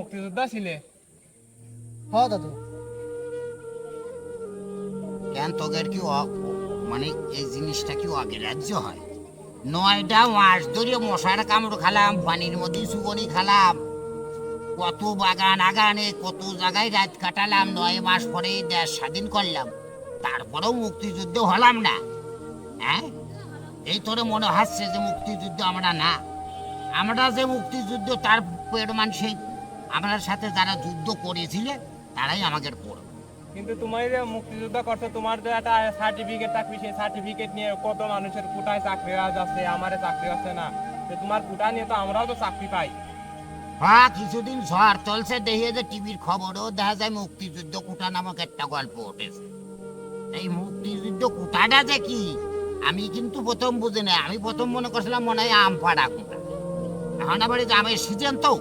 মুক্তিযোদ্ধা ছিলে? হ্যাঁ দাদু। কেন তোদের কি মানে এই জিনিসটা কি অগ্রাহ্য হয়? 9টা মাস ধরে মশার কামড় খালাম, পানির মধ্যে সুবনি খালাম, কত বাগান আগানে কত জায়গায় রাত কাটালাম, 9 মাস পরে দেশ স্বাধীন করলাম, তারপরেও মুক্তিযুদ্ধ হলাম না। হ্যাঁ, এই তোরে মনে হচ্ছে যে মুক্তিযুদ্ধ আমরা না? আমরা যে মুক্তিযুদ্ধ তার প্রমাণ সেই আমার সাথে যারা যুদ্ধ করেছিল তারাই আমাদের পড়। কিন্তু তোমার যে মুক্তিযোদ্ধা করছো, তোমার যে একটা সার্টিফিকেট থাকবে, সেই সার্টিফিকেট নিয়ে কত মানুষের কোটায় চাকরি আছে, আমারে চাকরি আছে না? তোমার কোটা নিয়ে তো আমরাও তো চাকরি পাই। হ্যাঁ, কিছুদিন ঝড় চলছে, দেখে যে টিভির খবরও দেখা যায় মুক্তিযুদ্ধ কোটা নামক একটা গল্প উঠেছে। এই মুক্তিযুদ্ধ কোটাটা যে কি আমি কিন্তু প্রথম বুঝি না। আমি প্রথম মনে করছিলাম মনে হয় আম পাড়া কোটা। এখন আবার এই যে আমের সিজন, তো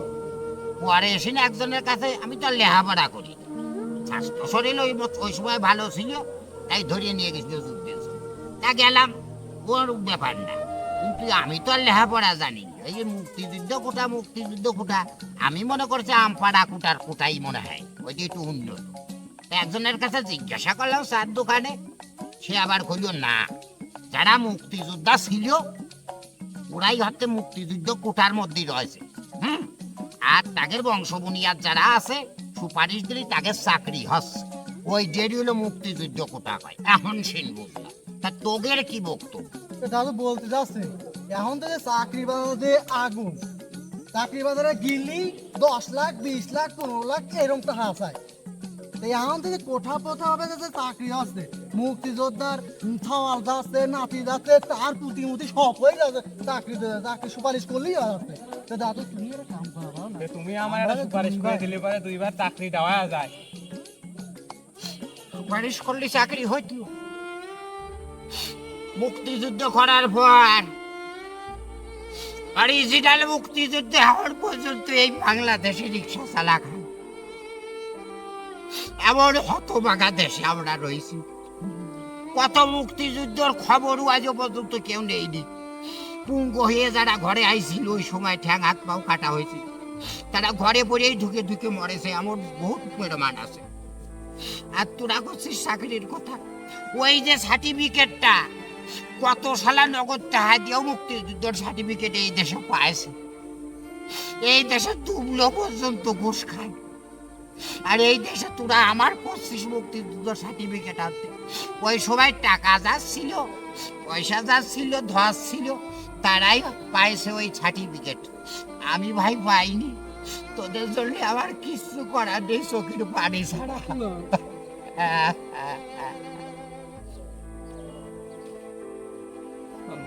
পরে এসে না একজনের কাছে, আমি তো লেহাপড়া করি, স্বাস্থ্য শরীর ওই সময় ভালো ছিল, তাই ধরিয়ে নিয়ে গেছিল যুদ্ধের জন্য। তা গেলাম, ওর ব্যাপার না। কিন্তু আমি তো আর লেখাপড়া জানি না। এই যে মুক্তিযুদ্ধ কোটা মুক্তিযুদ্ধ কোটা, আমি মনে করছি আমপাড়া কোটার কোটাই মনে হয়, ওই যে একটু উন্নত। একজনের কাছে জিজ্ঞাসা করলাম চার দোকানে, সে আবার কইল না, যারা মুক্তিযোদ্ধা ছিল ওরাই হচ্ছে মুক্তিযুদ্ধ কোটার মধ্যেই রয়েছে। আর তাদের বংশ বুনিয়াদ যারা আছে সুপারিশ দিলে তাদের চাকরি হচ্ছে, ওই দেরি হলো মুক্তিযুদ্ধ কোটা হয়। এখন সেন বুঝলাম। তা তোদের কি বক্তব্য? দাদু বলতে যাচ্ছে এখন তো চাকরি বাজারে আগুন, চাকরি বাজারে গিল্লি 10 লাখ 20 লাখ 15 লাখ এরকম টাকা চাই। এখন থেকে কোঠা পোথা হবে যে চাকরি আছে, মুক্তিযোদ্ধার ছাওয়াল যাচ্ছে, নাতি যাচ্ছে, তার পুঁতি সব হয়ে যাচ্ছে, চাকরি চাকরি সুপারিশ করলেই আছে। তো দাদু তুমি একটা কাম করো না, তুমি আমার একটা সুপারিশ করে দিলে পরে 2বার চাকরি দেওয়া যায়। সুপারিশ করলে চাকরি হইতো? মুক্তিযুদ্ধ করার পর অরিজিনাল মুক্তিযুদ্ধ হওয়ার পর্যন্ত এই বাংলাদেশে রিক্সা চালা খান, এমন হতভাগা দেশে আমরা রয়েছি। কত মুক্তিযুদ্ধের খবরও আজও পর্যন্ত কেউ নেইনি। পুঙ্গ হয়ে যারা ঘরে আইছিল ওই সময় ঠ্যাং হাত পাও কাটা হয়েছে, তারা ঘরে পড়েই ঢুকে ঢুকে মরেছে, এমন বহুত প্রমাণ আছে। আর তোরা করছিস চাকরির কথা, ওই যে সার্টিফিকেটটা কত সালা নগদ টাকা দিয়েও মুক্তিযুদ্ধের সার্টিফিকেট এই দেশে পাইছে। এই দেশে তুমলো পর্যন্ত ঘুষ খায়, আর এই দেশে তোরা আমার 25 মুক্তিযুদ্ধের সার্টিফিকেট আনতে। ওই সময় টাকা যা ছিল, পয়সা যা ছিল, ধস ছিল, তারাই পাইছে ওই সার্টিফিকেট। আমি ভাই পাইনি। তোদের জন্য আমার কিছু করার নেই, চোখের পানি ছাড়া।